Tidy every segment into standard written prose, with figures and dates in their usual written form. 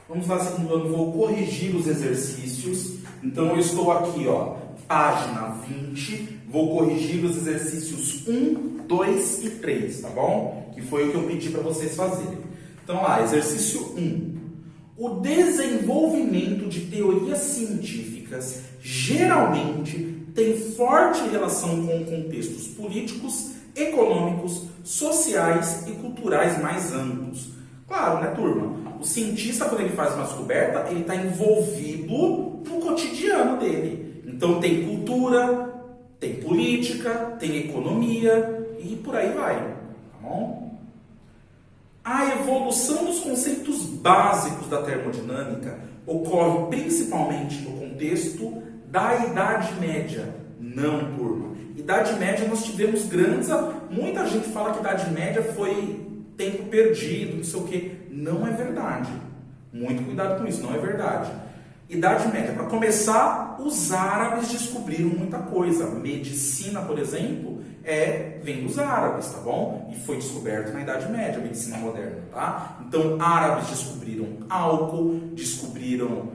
Vamos lá, segundo ano, vou corrigir os exercícios. Então, eu estou aqui, ó, página 20. Vou corrigir os exercícios 1, 2 e 3, tá bom? Que foi o que eu pedi para vocês fazerem. Então, lá, exercício 1. O desenvolvimento de teorias científicas geralmente tem forte relação com contextos políticos, econômicos, sociais e culturais mais amplos. Claro, né, turma? O cientista, quando ele faz uma descoberta, ele está envolvido no cotidiano dele. Então, tem cultura, tem política, tem economia e por aí vai. Tá bom? A evolução dos conceitos básicos da termodinâmica ocorre principalmente no contexto da Idade Média. Não, turma. Idade Média nós tivemos grandes... Muita gente fala que Idade Média foi tempo perdido, não sei o quê. Não é verdade. Muito cuidado com isso, não é verdade. Idade Média, para começar, os árabes descobriram muita coisa. Medicina, por exemplo, vem dos árabes, tá bom? E foi descoberto na Idade Média, a medicina moderna, tá? Então, árabes descobriram álcool, descobriram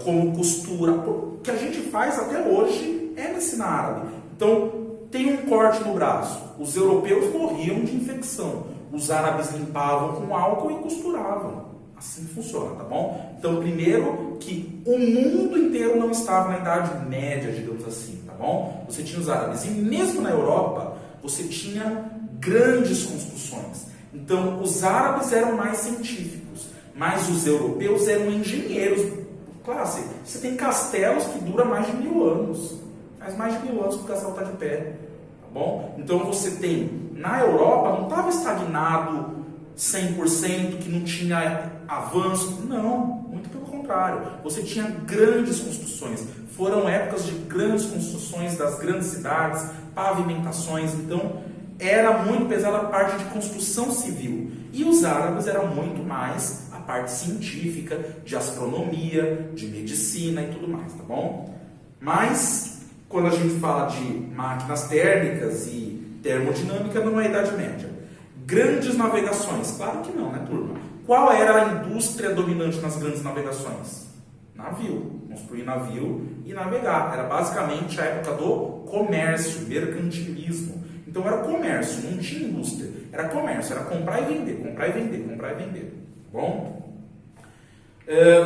como costura. O que a gente faz até hoje é medicina árabe. Então, tem um corte no braço. Os europeus morriam de infecção. Os árabes limpavam com álcool e costuravam. Assim funciona, tá bom? Então, primeiro que o mundo inteiro não estava na Idade Média, digamos assim, tá bom? Você tinha os árabes. E mesmo na Europa, você tinha grandes construções. Então, os árabes eram mais científicos, mas os europeus eram engenheiros. Claro, você tem castelos que duram mais de 1000 anos. Faz mais de 1000 anos que o castelo está de pé, tá bom? Então, você tem... Na Europa, não estava estagnado 100%, que não tinha avanço. Não, muito pelo contrário. Você tinha grandes construções. Foram épocas de grandes construções das grandes cidades, pavimentações. Então, era muito pesada a parte de construção civil. E os árabes eram muito mais a parte científica, de astronomia, de medicina e tudo mais, tá bom? Mas, quando a gente fala de máquinas térmicas e termodinâmica, não é a Idade Média. Grandes navegações? Claro que não, né, turma? Qual era a indústria dominante nas grandes navegações? Navio. Construir navio e navegar. Era basicamente a época do comércio, mercantilismo. Então era comércio, não tinha indústria. Era comércio, era comprar e vender, comprar e vender, comprar e vender. Tá bom?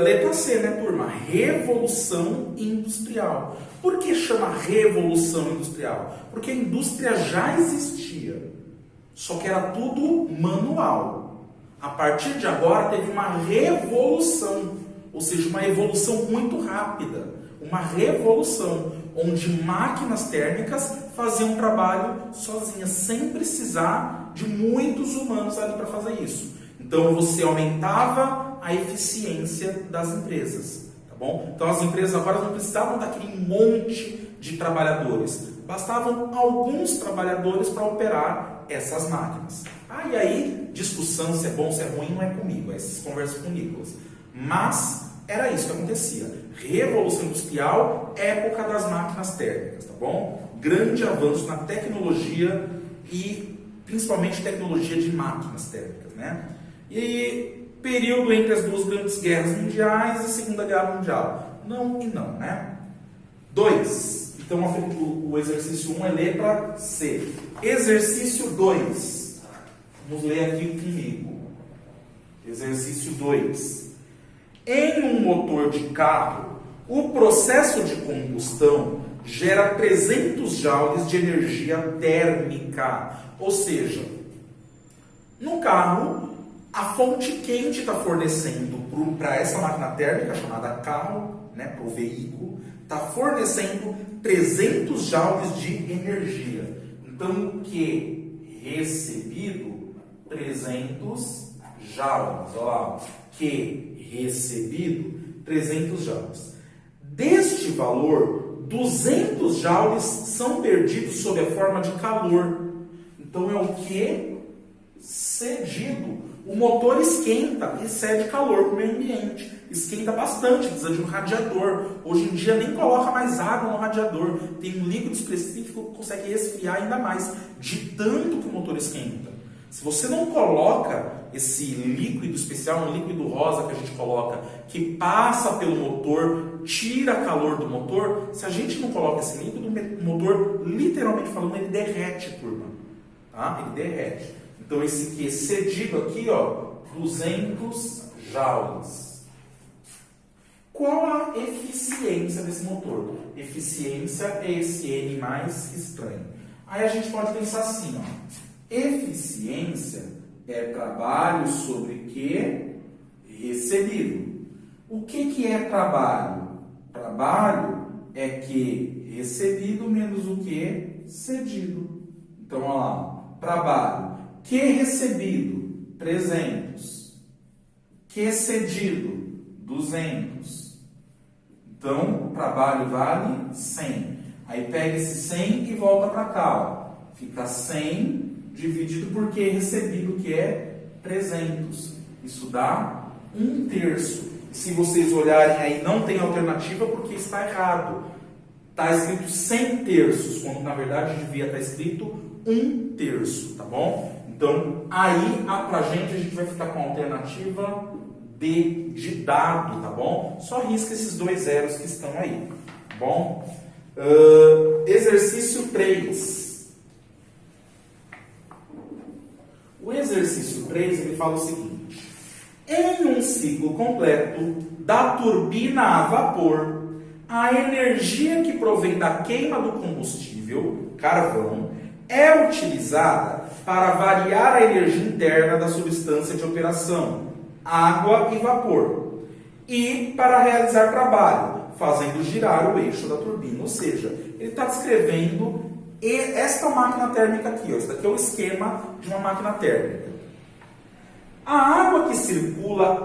Letra C, né, turma? Revolução Industrial. Por que chama Revolução Industrial? Porque a indústria já existia, só que era tudo manual. A partir de agora teve uma revolução, ou seja, uma evolução muito rápida. Uma revolução, onde máquinas térmicas faziam um trabalho sozinhas, sem precisar de muitos humanos ali para fazer isso. Então você aumentava a eficiência das empresas, tá bom? Então as empresas agora não precisavam daquele monte de trabalhadores, bastavam alguns trabalhadores para operar essas máquinas. E aí, discussão se é bom, se é ruim, não é comigo, aí vocês conversam com o Nicolas. Mas era isso que acontecia. Revolução Industrial, época das máquinas térmicas, tá bom? Grande avanço na tecnologia e principalmente tecnologia de máquinas térmicas, né? E período entre as duas grandes guerras mundiais e a Segunda Guerra Mundial. Não e não, né? 2. Então, o exercício 1 é letra C. Exercício 2. Vamos ler aqui comigo. Exercício 2. Em um motor de carro, o processo de combustão gera 300 joules de energia térmica. Ou seja, no carro, a fonte quente está fornecendo para essa máquina térmica, chamada carro, né, para o veículo, está fornecendo 300 joules de energia. Então, o que recebido, 300 joules. Olha lá, que recebido, 300 joules. Deste valor, 200 joules são perdidos sob a forma de calor. Então, é o que? Cedido. O motor esquenta e cede calor para o meio ambiente. Esquenta bastante, precisa de um radiador. Hoje em dia nem coloca mais água no radiador. Tem um líquido específico que consegue resfriar ainda mais, de tanto que o motor esquenta. Se você não coloca esse líquido especial, um líquido rosa que a gente coloca, que passa pelo motor, tira calor do motor, se a gente não coloca esse líquido, o motor, literalmente falando, ele derrete, turma. Tá? Ele derrete. Então esse Q cedido aqui, ó, 200 joules. Qual a eficiência desse motor? Eficiência é esse N mais estranho. Aí a gente pode pensar assim, ó. Eficiência é trabalho sobre Q recebido. O que é trabalho? Trabalho é Q recebido menos o Q cedido. Então, olha lá. Trabalho. Q recebido, 300. Q cedido, 200. Então, o trabalho vale 100. Aí pega esse 100 e volta para cá. Ó. Fica 100 dividido por Q recebido, que é 300. Isso dá 1/3. Se vocês olharem aí, não tem alternativa porque está errado. Está escrito 100/3, quando na verdade devia estar escrito 1/3, tá bom? Então, aí pra gente, a gente vai ficar com a alternativa D de dado, tá bom? Só risca esses 2 zeros que estão aí, tá bom? Exercício 3. O exercício 3, ele fala o seguinte: em um ciclo completo da turbina a vapor, a energia que provém da queima do combustível, carvão, é utilizada para variar a energia interna da substância de operação, água e vapor, e para realizar trabalho, fazendo girar o eixo da turbina. Ou seja, ele está descrevendo esta máquina térmica aqui, ó. Esse daqui é o esquema de uma máquina térmica. A água que circula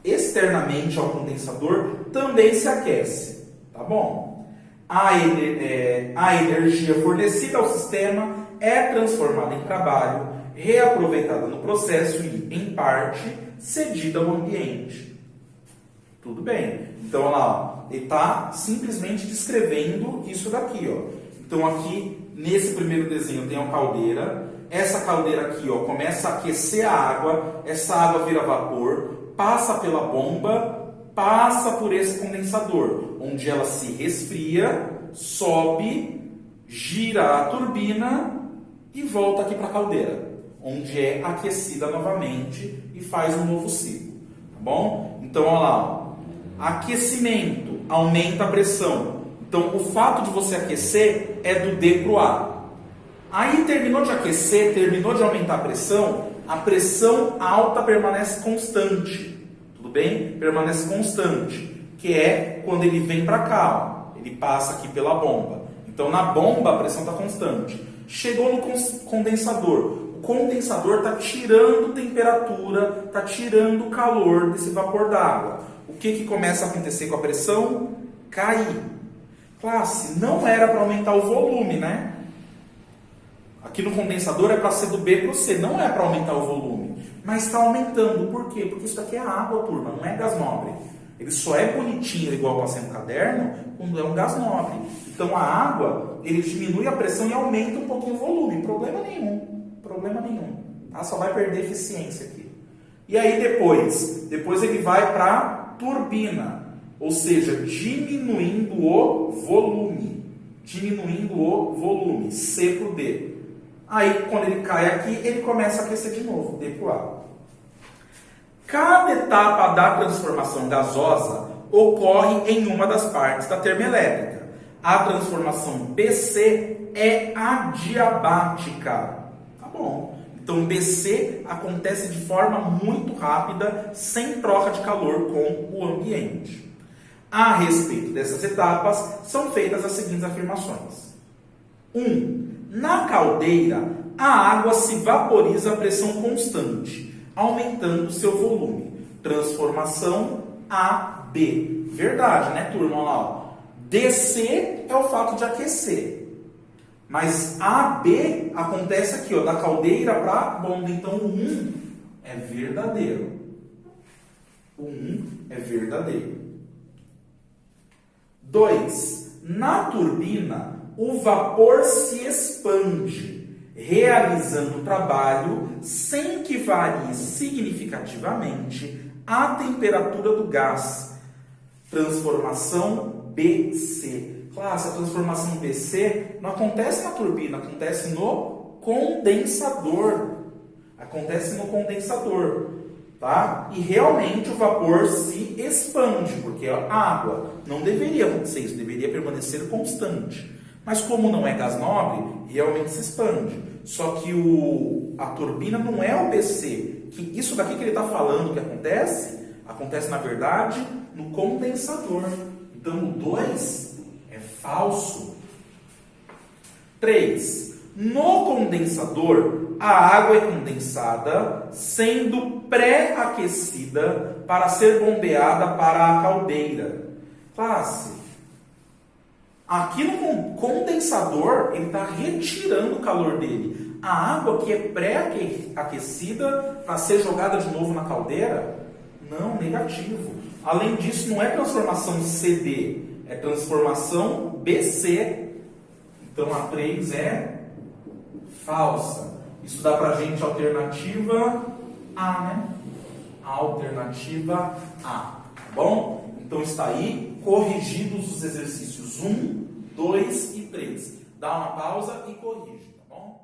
externamente ao condensador também se aquece, tá bom? A energia fornecida ao sistema é transformada em trabalho, reaproveitada no processo e, em parte, cedida ao ambiente. Tudo bem. Então, olha lá, ó. Ele está simplesmente descrevendo isso daqui, ó. Então aqui, nesse primeiro desenho, tem a caldeira. Essa caldeira aqui, ó, começa a aquecer a água. Essa água vira vapor, passa pela bomba, passa por esse condensador, onde ela se resfria, sobe, gira a turbina e volta aqui para a caldeira, onde é aquecida novamente e faz um novo ciclo. Tá bom? Então, olha lá. Ó. Aquecimento aumenta a pressão. Então, o fato de você aquecer é do D para o A. Aí, terminou de aquecer, terminou de aumentar a pressão alta permanece constante. Tudo bem? Permanece constante. Que é quando ele vem para cá. Ó. Ele passa aqui pela bomba. Então, na bomba, a pressão está constante. Chegou no condensador. O condensador está tirando temperatura, está tirando o calor desse vapor d'água. O que começa a acontecer com a pressão? Cair. Classe, não era para aumentar o volume, né? Aqui no condensador é para ser do B para o C, não é para aumentar o volume. Mas está aumentando, por quê? Porque isso aqui é água, turma, não é gás nobre. Ele só é bonitinho, igual eu passei no caderno, quando é um gás nobre. Então a água, ele diminui a pressão e aumenta um pouquinho o volume. Problema nenhum. Tá? Só vai perder eficiência aqui. E aí depois ele vai para a turbina. Ou seja, diminuindo o volume. C para o D. Aí, quando ele cai aqui, ele começa a aquecer de novo, D para o A. Cada etapa da transformação gasosa ocorre em uma das partes da termoelétrica. A transformação BC é adiabática. Tá bom. Então, BC acontece de forma muito rápida, sem troca de calor com o ambiente. A respeito dessas etapas, são feitas as seguintes afirmações. 1. Na caldeira, a água se vaporiza a pressão constante, aumentando seu volume. Transformação AB. Verdade, né, turma? Olha lá, ó. DC é o fato de aquecer. Mas AB acontece aqui, ó, da caldeira para a bomba. Então, o 1 é verdadeiro. O 1 é verdadeiro. 2. Na turbina, o vapor se expande, realizando o trabalho sem que varie significativamente a temperatura do gás. Transformação BC. Classe, a transformação BC não acontece na turbina, acontece no condensador. Acontece no condensador, tá? E realmente o vapor se expande, porque a água não deveria acontecer isso, deveria permanecer constante. Mas como não é gás nobre, realmente se expande. Só que a turbina não é o BC. Que isso daqui que ele está falando que acontece na verdade no condensador. Então o 2 é falso. 3. No condensador, a água é condensada, sendo pré-aquecida para ser bombeada para a caldeira. Classe. Aqui no condensador, ele está retirando o calor dele. A água que é pré-aquecida para ser jogada de novo na caldeira? Não, negativo. Além disso, não é transformação CD, é transformação BC. Então a 3 é falsa. Isso dá pra gente a alternativa A, né? A alternativa A, tá bom? Então está aí, corrigidos os exercícios 1, 2 e 3. Dá uma pausa e corrige, tá bom?